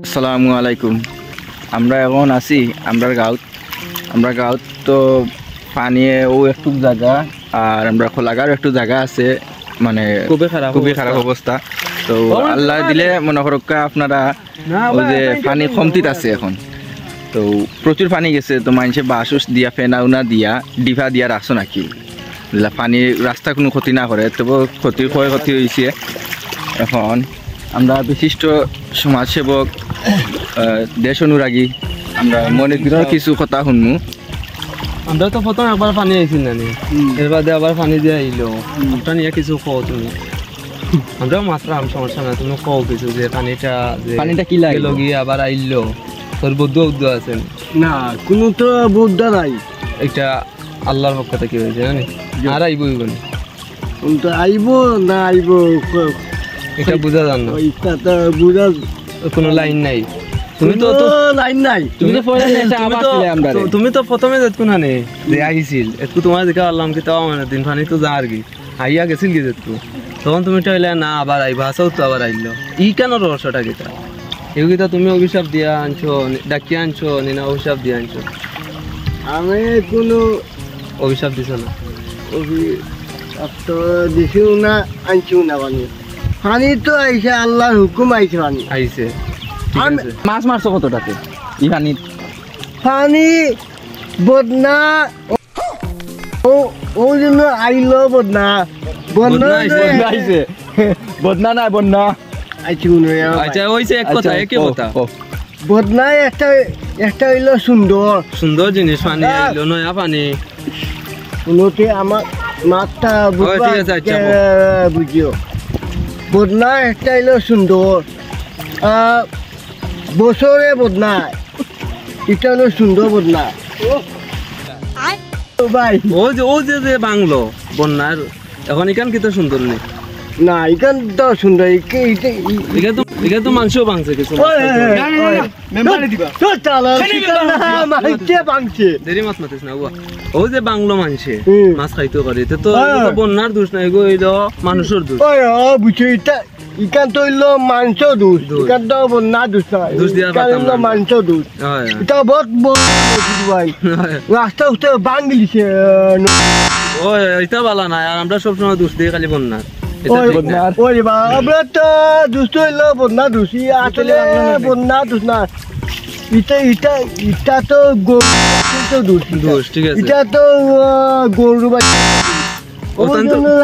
আসসালামু আলাইকুম। আমরা এখন আছি আমরা গাঁৱত তো পানি ও একটু জায়গা আর আমরা খোলাগার একটু জায়গা আছে, মানে খুবই খারাপ অবস্থা। তো আল্লাহ দিলে মনে করক্কা আপনারা ওই যে পানি কমতিত আছে এখন, তো প্রচুর পানি গেছে। তো মানুষে বাসুস দিয়া ফেনা উনা দিয়া ডিভা দিয়া রাখছো নাকি পানি রাস্তা কোনো ক্ষতি না করে, তবু ক্ষয়ক্ষতি হয়েছে। এখন আমরা বিশিষ্ট সমাজসেবক দেশ অনুরাগী আমরা মনে কিছু কথা শুনমু। আমরা তো প্রথম একবার পানি আইছিল না, এর বাদে আবার পানি দিয়ে আইলো। ওটা নিয়ে কিছু কও তুমি? আমরাও মাত্রাম, সমস্যা না, তুমি কও কিছু যে পানিটা কি লাগে লগিয়ে আবার আইলো। তোর বুদ্ধ আছেন না? কোনো তো বুদ্ধ নাই। এটা আল্লাহর পক্ষ থেকে হয়েছে জানি, আর আইবই বলি তো আইব না আইব এটা বুঝা যান না, এটা তো বুঝা কোনো লাইন নাই। লাইন নাই। তুমি তো প্রথমে যেতকু না নে যে আইছিল একটু তোমার দেখা আল্লাহ কি তাও মানে দিন পানি তো যা আর কি আইয়া গেছিল কি যেতকু, তখন তুমি চাইলে না আবার আইবা, আসাও তো আবার আইলো। ই কেন রহস্যটা গীতা এই গীতা তুমি অভিশাপ দিয়া আনছো, ডাকিয়ে আনছো না অভিশাপ দিয়ে আনছো? আমি কোনো অভিশাপ দিছো না, অভিশাপ তো দিছিও না, আনছিও না। পানি তো আইসে, আল্লাহর হুকুম আইছে, পানি আইছে। মাছ মারছো কতটাকে ই পানি? পানি বদনা ও জন্য আইলো বদনা আইছে বদনা নাই বন্যা আচ্ছা হইছে এক কথা, একই কথা। বদনা একটা হইলো সুন্দর জিনিস, পানি আইলো নয়া পানি উন্নতি আমার মাথা বুঝিও। বদনা একটা হইলো সুন্দর, বছরে বদনা, এটা হলো সুন্দর বদনা। ভাই ও যে বাংলো বন্যার এখন এখান কি তো সুন্দর নেই না, এখান তো সুন্দর। এখানে তো মাংসও ভাঙছে কিছু, দেরি মাছ মাতিস না। ও যে বাংলো মানছে মাছ খাইতে পারে, তো বন্যার দোষ নাই গো, এটা মানুষের দোষ। বুঝছো, ইকান তো হইলো মাংস দোষ, ইকান তো বন্যা দোষ নাই, মাংস দোষ। এটা বহুত ভাই রাস্তা উঠতে বাঙ্গিলিছে। এটা ভালো নাই, আর আমরা সবসময় দোষ দিই খালি বন্যার। আমরা তো দুষ্ট হইলো বন্যা দোষী, আসলে বন্যা দোষ না। এটা তো গরু দোষ, ঠিক আছে। এটা তো গরু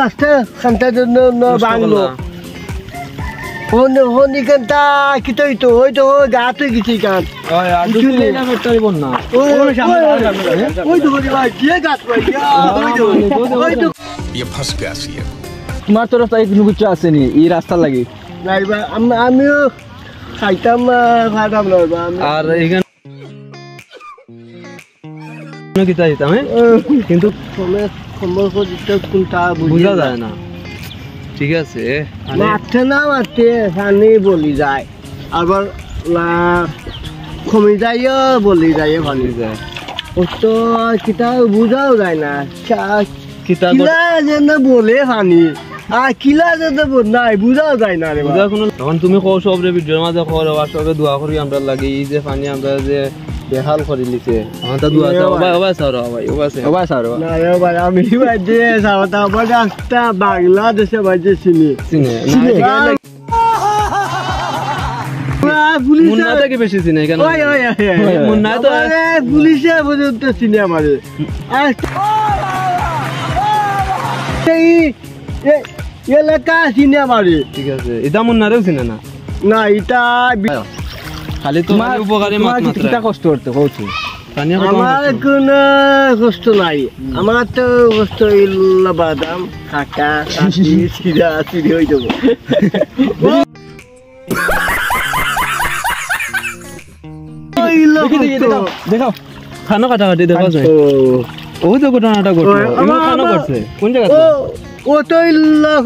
রাস্তা খানটার জন্য বাংলো হনিকানটা কি তো হয়তো গাছ হয়ে গেছে গাছ। তোমার তরফ থেকে কোনো কিছু আসেনি এই রাস্তা লাগে? আমিও খাইতাম খাইতাম না। আর এখানে কিন্তু বোঝা যায় না, ঠিক আছে। মাঠে না মাঠে পানি বলি যায়, আবার কমে যাইও বলি যায়, পানি যায়। ও তো কিতা বুঝাও যায় না, কিলা যেন বলে পানি আর কিলা যেন নাই বুঝাও যায় না রে। তখন তুমি কও সবরে ভিডিওর মাঝে করো আর সবে দোয়া করি আমরা লাগে, এই যে পানি আমরা যে বেহাল করে লিখে আমার তো দোয়া চাও ভাই। ওবা সারো ভাই, ওবা সারো না রে ভাই, আমি ভাই যে সারোটা বড় একটা বাংলাদেশে ভাই যে চিনি মুন্না থেকে বেশি চিনে কেন? মুন্না তো পুলিশে পর্যন্ত চিনে আমারে, এলাকা চিনে আমারে, ঠিক আছে। এটা মুন্নারেও চিনে না, না এটা খালি তোমার উপকারী মাত্রা কষ্ট করতে কইছো। আমার কোনো কষ্ট নাই, আমার তো কষ্ট হইল বাদাম কাটা চিরা চিড়ি হয়ে যাবো। দেখো খানো কাটাকাটি দেখা যায়, ও যে ঘটনাটা ঘটলো করছে কোন জায়গা? ও তো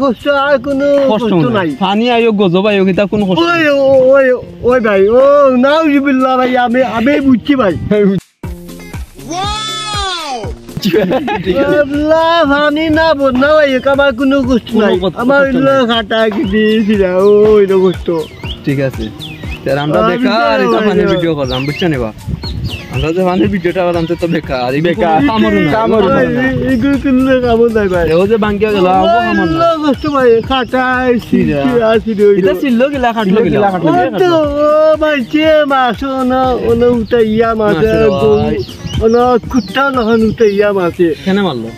কষ্ট, আর কোনো কষ্ট নাই। পানি আয়োগ গজব আয়োগ, এটা কোন কষ্ট? ওই ভাই, ও নাউজুবিল্লাহ ভাই, আমি বুঝছি ভাই। পানি না বন্যা ভাই, আমার কোনো কষ্ট নাই, আমার খাটা কিনে ওই কষ্ট। ঠিক আছে। তার আমরা বেকার এটা পানির ভিডিও করলাম বুঝছো নি বা আমরা যে পানির ভিডিওটা করলাম তো বেকার এই বেকার কামড় না এগুলো কিনলে কামড় নাই ভাই ও যে বাঙ্গিয়া গেল আবো কামড় না কষ্ট ভাই খাটাই এটা ছিল গিলা কাটলো গিলা তো মাছে মাছ না উঠাইয়া মাছে না কুত্তা না উঠাইয়া মাছে কেন মারলো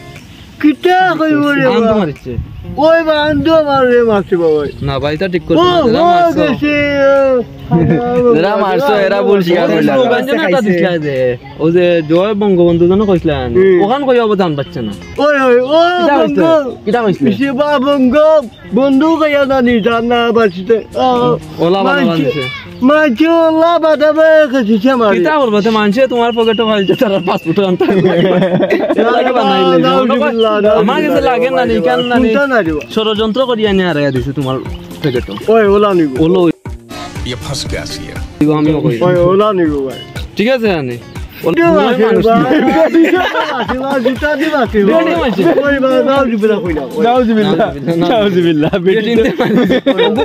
কিটা কইব রে আন্দো মারিছে ওই বান্দো মারে মাছে বাবা না ভাই এটা ঠিক করছ না যারা মারছো এরা ভুল স্বীকার করলা ব্যঞ্জনটা দিছলা দে ও যে জয় বঙ্গবন্ধু জন কইছলেন ওখান কই অবদান পাচ্ছে না ওই ওই ও কিটা কইছলে শিবা বঙ্গ বন্ধু কইয়া না নি জানা বাঁচতে ওলা বানাইছে মাঝে ওলা বাদাবে কইছে মারে কিটা করবে তো মানছে তোমার পকেটে ফালছে তার পাসপোর্ট আনতে লাগে বানাইলে আমার কাছে লাগে না নি কেন না নি ষড়যন্ত্র করিয়া নিয়ে আরে দিছে তোমার পকেটে ওই ওলা নিব ওলো ये फंस गया सी আমিও কই ওই ওলা নিব ভাই ঠিক আছে আনে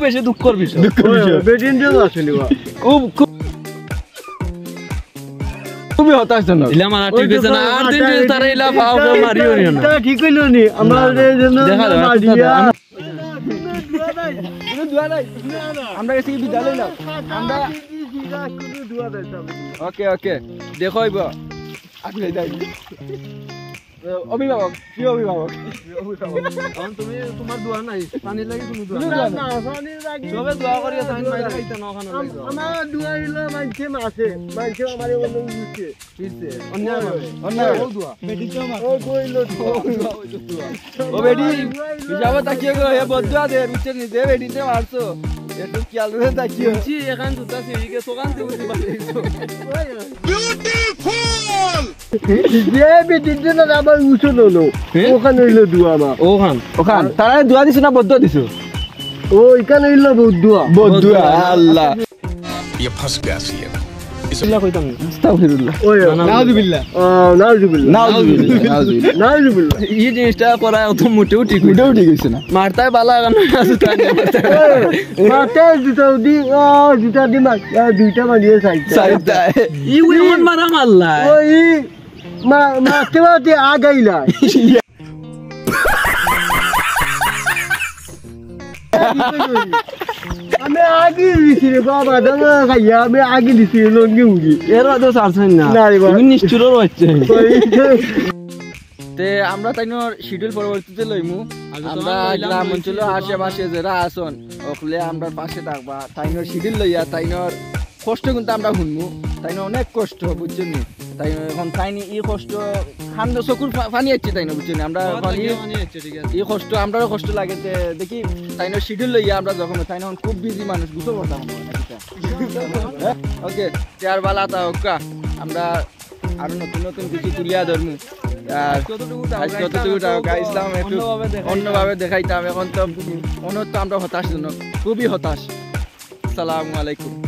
বেশি দুঃখর বিষয় খুবই হতাশজনক ইলা মারা ঠিক আছে না আর দিন তারা ইলা ফাও মারিও না ঠিক হইলো নি আমাদের জন্য আমরা কাছে বিদায় লইলাম আমরা ওকে ওকে দেখো আপনি অভিভাবক কি অভিভাবক তুমি তোমার দোয়া নাই পানি লাগি তুমি দোয়া না পানি লাগি সবে দোয়া করিয়া সাইন মাইরা খাইতে না ওখানে লাগি আমার দোয়া হইলো মানছে মাসে আমারে অন্য বুঝছে পিছে অন্য দোয়া বেটি জমা ও কইলো দোয়া ও বেটি হিসাবে তাকিয়ে গো এ বদুয়া দে রুচে নি দে বেটিতে মারছো একটু খেয়াল করে তাকিয়ে জি এখান দুটা সিঁড়িকে সোগান দিয়ে উঠি বানাইছো যে বেটিতে না আবার উঠো নো ওখানে হইলো দোয়া মা ওখান তারা দোয়া দিছো না বদুয়া দিছো ও এখানে হইলো বদুয়া আল্লাহ ये फंस गया सी ইসলা কইতাম না আস্তাগফিরুল্লাহ ওই নাউযুবিল্লাহ নাউযুবিল্লাহ এই জিনিসটা করা অত মোটেও ঠিক হইছে না মারতায় বালা গান আছে তাই মাতে জুতা দি মার দুইটা মারিয়ে সাইডটা ই উইন মারা মারলা ওই মাতে আগাইলা আমি আগে দিছি রে বাবা দাদা খাইয়া আমি আগে দিছি লঙ্গি উগি এরা তো সারছেন না না রে বাবা তুমি নিষ্ঠুরও হচ্ছে তে আমরা তাইনোর শিডিউল পরবর্তীতে লইমু আমরা গ্রাম অঞ্চল আশেপাশে যারা আসন ওখলে আমরা পাশে থাকবা তাইনোর শিডিউল লইয়া তাইনোর কষ্ট কিন্তু আমরা শুনমু তাইনো অনেক কষ্ট বুঝছেন নি তাই এখন তাইনি এই কষ্ট খান্দ চকুর পানি আসছে তাইনো বুঝছেন আমরা এই কষ্ট আমরাও কষ্ট লাগে দেখি তাইনোর শিডিউল লইয়া আমরা যখন তাইনো খুব বিজি মানুষ বুঝতে পারতাম ওকে চার বালা তা ওকা আমরা আরো নতুন নতুন কিছু তুলিয়া ধরমু ইসলাম একটু অন্যভাবে দেখাইতাম এখন তো আমরা হতাশজনক খুবই হতাশ আসসালামু আলাইকুম